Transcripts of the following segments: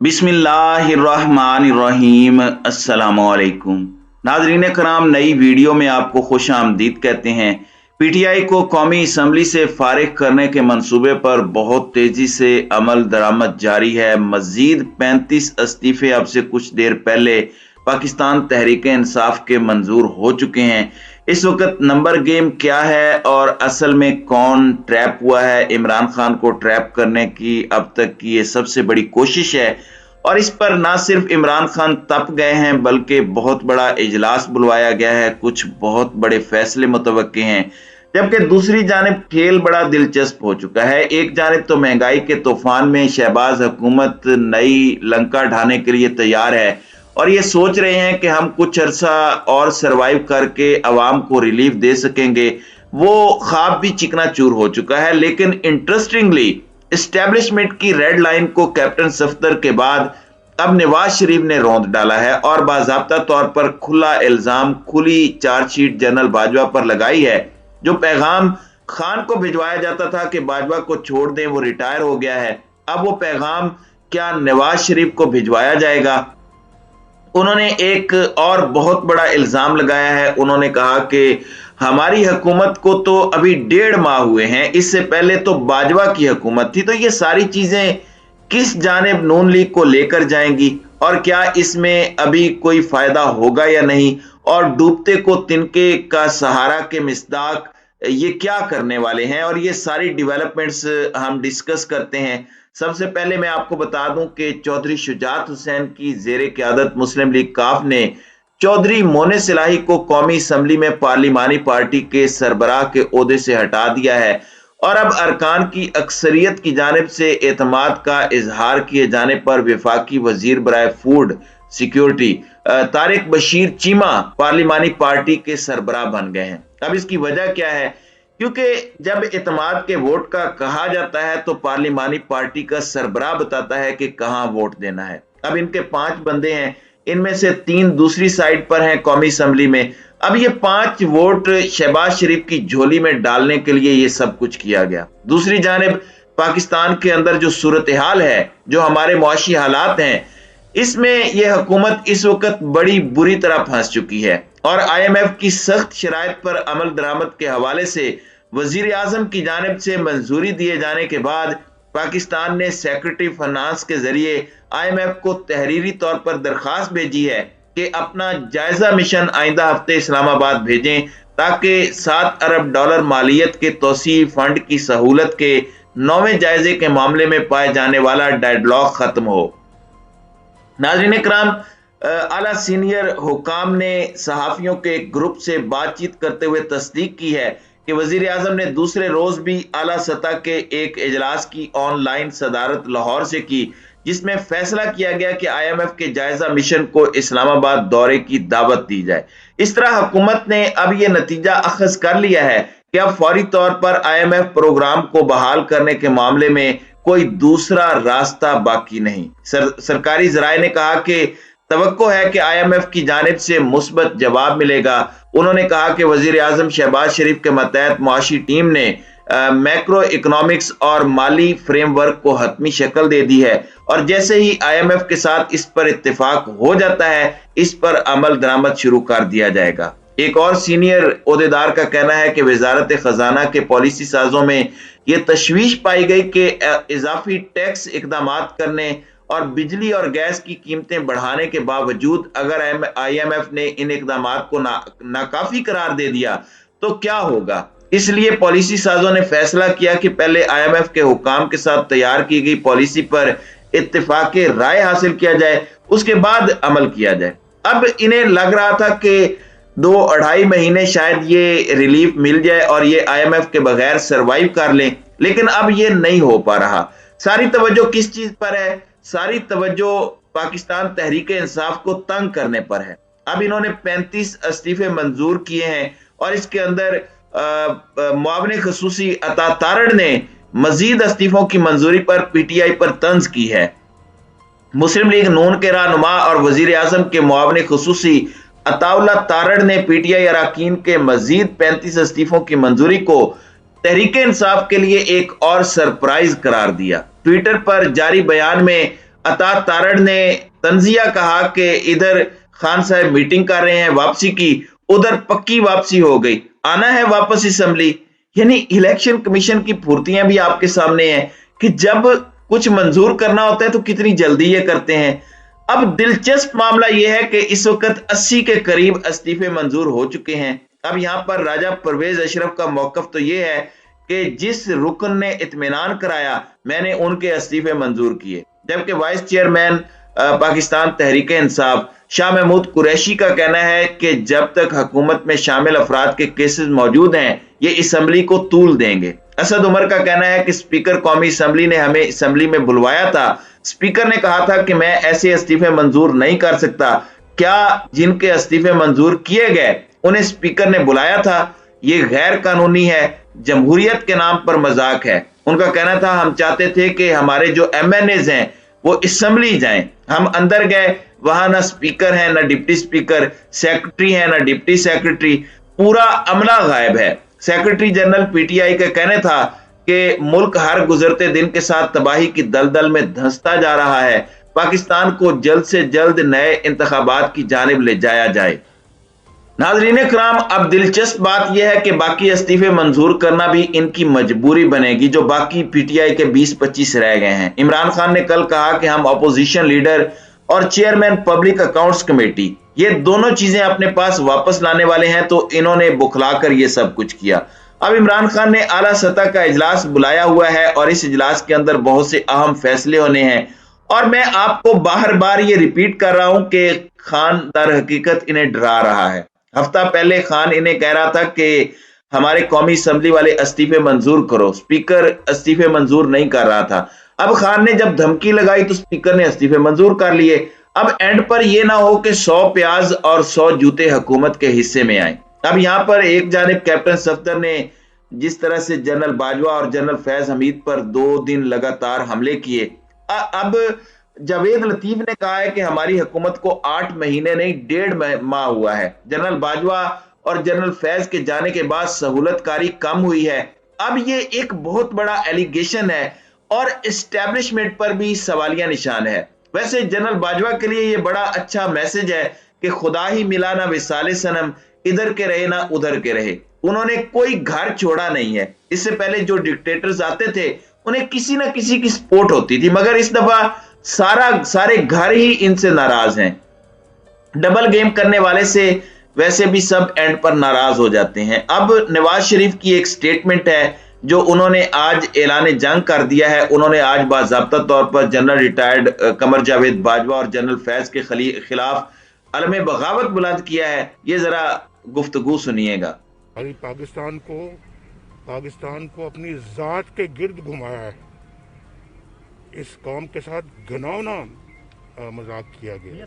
बिस्मिल्लाहिर्रहमानिर्रहीम। अस्सलामुअलैकुम नाज़रीन कराम, नई वीडियो में आपको खुश आमदीद कहते हैं। पीटीआई को कौमी असम्बली से फारिग करने के मंसूबे पर बहुत तेजी से अमल दरामद जारी है। मजीद 35 इस्तीफे अब से कुछ देर पहले पाकिस्तान तहरीक इंसाफ के मंजूर हो चुके हैं। इस वक्त नंबर गेम क्या है और असल में कौन ट्रैप हुआ है? इमरान खान को ट्रैप करने की अब तक की ये सबसे बड़ी कोशिश है और इस पर ना सिर्फ इमरान खान तप गए हैं बल्कि बहुत बड़ा इजलास बुलवाया गया है। कुछ बहुत बड़े फैसले मुतवक्के हैं, जबकि दूसरी जानिब खेल बड़ा दिलचस्प हो चुका है। एक जानिब तो महंगाई के तूफान में शहबाज हुकूमत नई लंका ढाने के लिए तैयार है और ये सोच रहे हैं कि हम कुछ अरसा और सरवाइव करके अवाम को रिलीफ दे सकेंगे। वो ख्वाब भी चिकना चूर हो चुका है। लेकिन इंटरेस्टिंगली एस्टेब्लिशमेंट की रेड लाइन को कैप्टन सफ्दर के बाद अब नवाज शरीफ ने रौंद डाला है और बाज़ाब्ता तौर पर खुला इल्जाम, खुली चार्जशीट जनरल बाजवा पर लगाई है। जो पैगाम खान को भिजवाया जाता था कि बाजवा को छोड़ दें, वो रिटायर हो गया है, अब वो पैगाम क्या नवाज शरीफ को भिजवाया जाएगा? उन्होंने एक और बहुत बड़ा इल्जाम लगाया है। उन्होंने कहा कि हमारी हुकूमत को तो अभी 1.5 माह हुए हैं, इससे पहले तो बाजवा की हुकूमत थी। तो ये सारी चीजें किस जानिब नून लीग को लेकर जाएंगी और क्या इसमें अभी कोई फायदा होगा या नहीं? और डूबते को तिनके का सहारा के मिसदाक ये क्या करने वाले हैं? और ये सारी डेवलपमेंट्स हम डिस्कस करते हैं। सबसे पहले मैं आपको बता दूं कि चौधरी शुजात हुसैन की जेर क़यादत मुस्लिम लीग काफ ने चौधरी मोने सिलाही को कौमी असम्बली में पार्लिमानी पार्टी के सरबराह के ओहदे से हटा दिया है और अब अरकान की अक्सरियत की जानिब से एतमाद का इजहार किए जाने पर वफाकी वजीर बराए फूड सिक्योरिटी तारिक बशीर चीमा पार्लिमानी पार्टी के सरबराह बन गए हैं। अब इसकी वजह क्या है? क्योंकि जब एतमाद के वोट का कहा जाता है तो पार्लिमानी पार्टी का सरबराह बताता है कि कहां वोट देना है। अब इनके 5 बंदे हैं, इनमें से 3 दूसरी साइड पर हैं कौमी असम्बली में। अब ये 5 वोट शहबाज शरीफ की झोली में डालने के लिए ये सब कुछ किया गया। दूसरी जानिब पाकिस्तान के अंदर जो सूरत हाल है, जो हमारे मुआशी हालात हैं, इसमें यह हुकूमत इस वक्त बड़ी बुरी तरह फंस चुकी है और IMF की सख्त शराइत पर अमल दरामद के हवाले से वजीर आजम की जानिब से मंजूरी दिए जाने के बाद पाकिस्तान ने सेक्रेटरी फाइनेंस के जरिए IMF को तहरीरी तौर पर दरखास्त भेजी है कि अपना जायजा मिशन आइंदा हफ्ते इस्लामाबाद भेजें ताकि $7 अरब मालियत के तोसी फंड की सहूलत के 9वें जायजे के मामले में पाए जाने वाला डेडलॉक खत्म हो। नाज़रीन इकराम, आला सीनियर हुकाम ने सहाफियों के एक ग्रुप से बातचीत करते हुए तस्दीक की है कि वजीर आजम ने दूसरे रोज भी आला सतह के एक इजलास की ऑनलाइन सदारत लाहौर से की, जिसमें फैसला किया गया कि IMF के जायजा मिशन को इस्लामाबाद दौरे की दावत दी जाए। इस तरह हुकूमत ने अब यह नतीजा अखज कर लिया है कि अब फौरी तौर पर IMF प्रोग्राम को बहाल करने के मामले में कोई दूसरा रास्ता बाकी नहीं। सरकारी जराए ने कहा कि तवक्को है कि IMF की जानिब से मुस्बत जवाब मिलेगा। उन्होंने कहा कि वजीर आजम शहबाज शरीफ के मतहत मुआशी टीम ने मैक्रो इकोनॉमिक्स और माली फ्रेमवर्क को हतमी शक्ल दे दी है और जैसे ही IMF के साथ इस पर इत्तेफाक हो जाता है, इस पर अमल दरामद शुरू कर दिया जाएगा। एक और सीनियर ओहदेदार का कहना है कि वजारत खजाना के पॉलिसी साजों में यह तशवीश पाई गई कि इजाफी टैक्स इकदाम करने और बिजली और गैस की कीमतें बढ़ाने के बावजूद अगर IMF ने इन इकदाम को नाकाफी करार दे दिया तो क्या होगा। इसलिए पॉलिसी साजों ने फैसला किया कि पहले IMF के हुकाम के साथ तैयार की गई पॉलिसी पर इत्तेफाक राय हासिल किया जाए, उसके बाद अमल किया जाए। अब इन्हें लग रहा था कि 2-2.5 महीने शायद ये रिलीफ मिल जाए और ये IMF के बगैर सरवाइव कर लें, लेकिन अब ये नहीं हो पा रहा। सारी तवज्जो किस चीज पर है? सारी तवज्जो पाकिस्तान तहरीक इंसाफ को तंग करने पर है। अब इन्होंने 35 इस्तीफे मंजूर किए हैं और इसके अंदर मुआविन खसूसी अता तारड़ ने मजीद इस्तीफों की मंजूरी पर PTI पर तंज की है। मुस्लिम लीग नून के रहनुमा और वजीर आजम के मुआविन खसूसी अताउल्लाह तारड़ ने PTI अरकान के मजीद 35 इस्तीफों की मंजूरी को तहरीक इंसाफ के लिए एक और सरप्राइज करार दिया। ट्विटर पर जारी बयान में अता तारड़ ने तंजिया कहा कि इधर खान साहब मीटिंग कर रहे हैं वापसी की, उधर पक्की वापसी हो गई, आना है वापस असेंबली। यानी इलेक्शन कमीशन की फुर्तियां भी आपके सामने हैं कि जब कुछ मंजूर करना होता है तो कितनी जल्दी ये करते हैं। अब दिलचस्प मामला यह है कि इस वक्त 80 के करीब इस्तीफे मंजूर हो चुके हैं। अब यहां पर राजा परवेज अशरफ का मौकफ तो यह है कि जिस रुकन ने इत्मीनान कराया मैंने उनके इस्तीफे मंजूर किए, जबकि वाइस चेयरमैन पाकिस्तान तहरीक इंसाफ शाह महमूद कुरैशी का कहना है कि जब तक हुकूमत में शामिल अफराद के केसेस मौजूद हैं ये असम्बली को तूल देंगे। असद उमर का कहना है कि स्पीकर कौमी असम्बली ने हमें असम्बली में बुलवाया था, स्पीकर ने कहा था कि मैं ऐसे इस्तीफे मंजूर नहीं कर सकता, क्या जिनके इस्तीफे मंजूर किए गए उन्हें स्पीकर ने बुलाया था? ये गैर कानूनी है, जमहूरियत के नाम पर मजाक है। उनका कहना था हम चाहते थे कि हमारे जो MNAs हैं वो असम्बली जाएं, हम अंदर गए, वहां ना स्पीकर है ना डिप्टी स्पीकर, सेक्रेटरी है ना डिप्टी सेक्रेटरी, पूरा अमला गायब है। सेक्रेटरी जनरल PTI का कहना था कि मुल्क हर गुजरते दिन के साथ तबाही की दलदल में धंसता जा रहा है, पाकिस्तान को जल्द से जल्द नए इंतखाबात की जानिब ले जाया जाए। नाज़रीन इकराम, अब दिलचस्प बात यह है कि बाकी इस्तीफे मंजूर करना भी इनकी मजबूरी बनेगी जो बाकी PTI के 20-25 रह गए हैं। इमरान खान ने कल कहा कि हम अपोजिशन लीडर और चेयरमैन पब्लिक अकाउंट्स कमेटी ये दोनों चीजें अपने पास वापस लाने वाले हैं, तो इन्होंने बुखलाकर ये सब कुछ किया। अब इमरान खान ने आला सतह का इजलास बुलाया हुआ है और इस इजलास के अंदर बहुत से अहम फैसले होने हैं और मैं आपको बार बार ये रिपीट कर रहा हूं कि खान दर हकीकत इन्हें डरा रहा है। हफ्ता पहले खान इन्हें कह रहा था कि हमारे कौमी असम्बली वाले इस्तीफे मंजूर करो, स्पीकर इस्तीफे मंजूर नहीं कर रहा था। अब खान ने जब धमकी लगाई तो स्पीकर ने इस्तीफे मंजूर कर लिए। अब एंड पर यह ना हो कि 100 प्याज और 100 जूते हुकूमत के हिस्से में आए। अब यहां पर एक जानिब कैप्टन सफदर ने जिस तरह से जनरल बाजवा और जनरल फैज हमीद पर 2 दिन लगातार हमले किए, अब जावेद लतीफ ने कहा है कि हमारी हुकूमत को 8 महीने नहीं 1.5 माह हुआ है। जनरल बाजवा और जनरल फैज के जाने के बाद सहूलतकारी कम हुई है। अब ये एक बहुत बड़ा एलिगेशन है और एस्टेब्लिशमेंट पर भी सवालिया निशान है। वैसे जनरल बाजवा के लिए ये बड़ा अच्छा मैसेज है कि खुदा ही मिला ना विसाले सनम, इधर के रहे ना उधर के रहे। उन्होंने कोई घर छोड़ा नहीं है। इससे पहले जो डिक्टेटर्स आते थे उन्हें किसी ना किसी की सपोर्ट होती थी, मगर इस दफा सारे घर ही इनसे नाराज हैं। डबल गेम करने वाले से वैसे भी सब एंड पर नाराज हो जाते हैं। अब नवाज शरीफ की एक स्टेटमेंट है जो उन्होंने आज ऐलान जंग कर दिया है। उन्होंने आज बाज़ाब्ता तौर पर जनरल रिटायर्ड कमर जावेद बाजवा और जनरल फैज के खिलाफ अलम बगावत बुलंद किया है। ये जरा गुफ्तगू सुनिएगा। पाकिस्तान को अपनी जात के गिर्द घुमाया है। इस कौम के साथ घिनौना मजाक किया गया।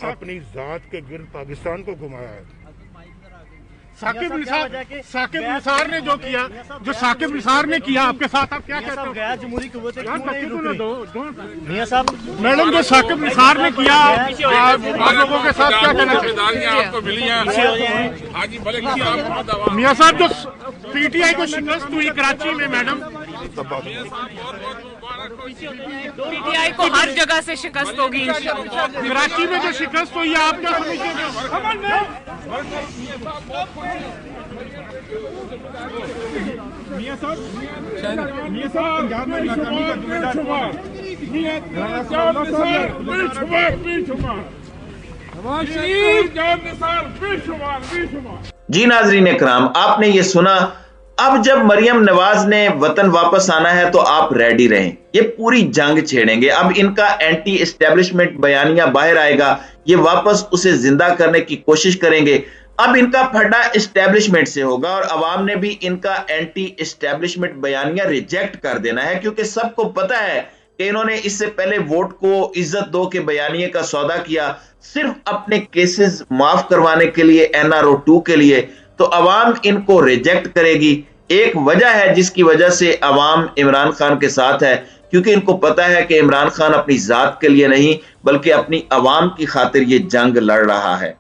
अपनी जात के गिर्द पाकिस्तान को घुमाया है। साकिब निसार ने जो किया, जो साकिब निसार ने किया आपके साथ, आप क्या कहते हो? गैर जमहूरी मियां साहब, मैडम जो साकिब निसार ने किया आप लोगों के साथ क्या कहना चाहिए? आपको मिली है मियां साहब, जो PTI को शिकस्त हुई कराची में, मैडम PTI को हर जगह से शिकस्त होगी। कराची में जो शिकस्त हुई है आप क्या समझते हैं? मियां साहब, जी नाजरीन इकराम, आपने ये सुना। अब जब मरियम नवाज ने वतन वापस आना है तो आप रेडी रहें, ये पूरी जंग छेड़ेंगे। अब इनका एंटी एस्टेब्लिशमेंट बयानिया बाहर आएगा, ये वापस उसे जिंदा करने की कोशिश करेंगे। अब इनका फड्डा एस्टेब्लिशमेंट से होगा और अवाम ने भी इनका एंटी एस्टेब्लिशमेंट बयानिया रिजेक्ट कर देना है, क्योंकि सबको पता है कि इन्होंने इससे पहले वोट को इज्जत दो के बयानिए का सौदा किया सिर्फ अपने केसेस माफ करवाने के लिए, NRO 2 के लिए। तो अवाम इनको रिजेक्ट करेगी। एक वजह है जिसकी वजह से अवाम इमरान खान के साथ है, क्योंकि इनको पता है कि इमरान खान अपनी जात के लिए नहीं बल्कि अपनी अवाम की खातिर ये जंग लड़ रहा है।